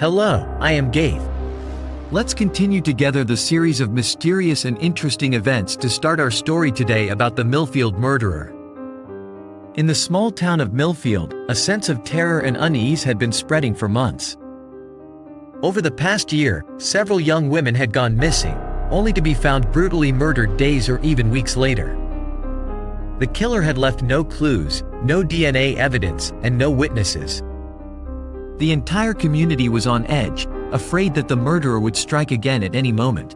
Hello, I am Gaith. Let's continue together the series of mysterious and interesting events to start our story today about the Mيlفيلد murderer. In the small town of Mيlفيلد, a sense of terror and unease had been spreading for months. Over the past year, several young women had gone missing, only to be found brutally murdered days or even weeks later. The killer had left no clues, no DNA evidence, and no witnesses. The entire community was on edge, afraid that the murderer would strike again at any moment.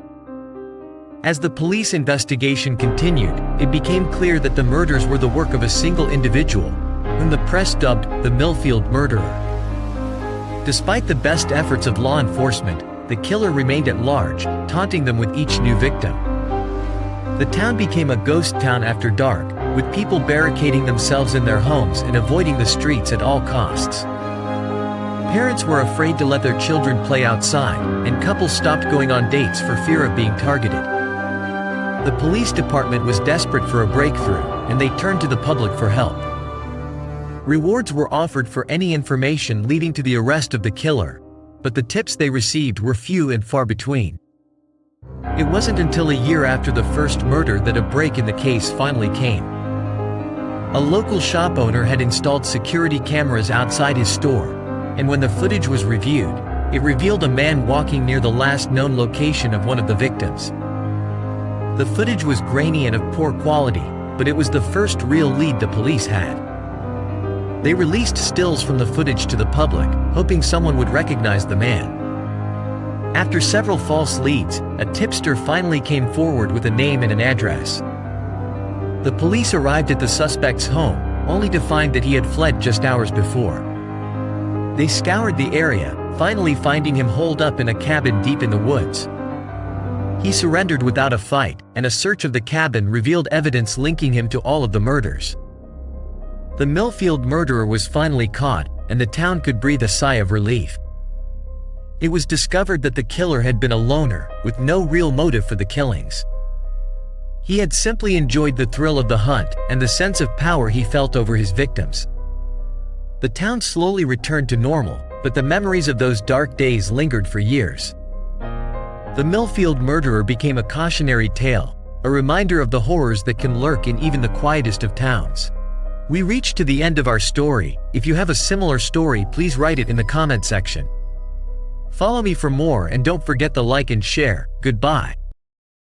As the police investigation continued, it became clear that the murders were the work of a single individual, whom the press dubbed the Mيlفيلد murderer. Despite the best efforts of law enforcement, the killer remained at large, taunting them with each new victim. The town became a ghost town after dark, with people barricading themselves in their homes and avoiding the streets at all costs. Parents were afraid to let their children play outside, and couples stopped going on dates for fear of being targeted. The police department was desperate for a breakthrough, and they turned to the public for help. Rewards were offered for any information leading to the arrest of the killer, but the tips they received were few and far between. It wasn't until a year after the first murder that a break in the case finally came. A local shop owner had installed security cameras outside his store, and when the footage was reviewed, it revealed a man walking near the last known location of one of the victims. The footage was grainy and of poor quality, but it was the first real lead the police had. They released stills from the footage to the public, hoping someone would recognize the man. After several false leads, a tipster finally came forward with a name and an address. The police arrived at the suspect's home, only to find that he had fled just hours before. They scoured the area, finally finding him holed up in a cabin deep in the woods. He surrendered without a fight, and a search of the cabin revealed evidence linking him to all of the murders. The Mيlفيلد murderer was finally caught, and the town could breathe a sigh of relief. It was discovered that the killer had been a loner, with no real motive for the killings. He had simply enjoyed the thrill of the hunt and the sense of power he felt over his victims. The town slowly returned to normal, but the memories of those dark days lingered for years. The Mيlفيلد murderer became a cautionary tale, a reminder of the horrors that can lurk in even the quietest of towns. We reached to the end of our story. If you have a similar story, please write it in the comment section. Follow me for more and don't forget to like and share. Goodbye.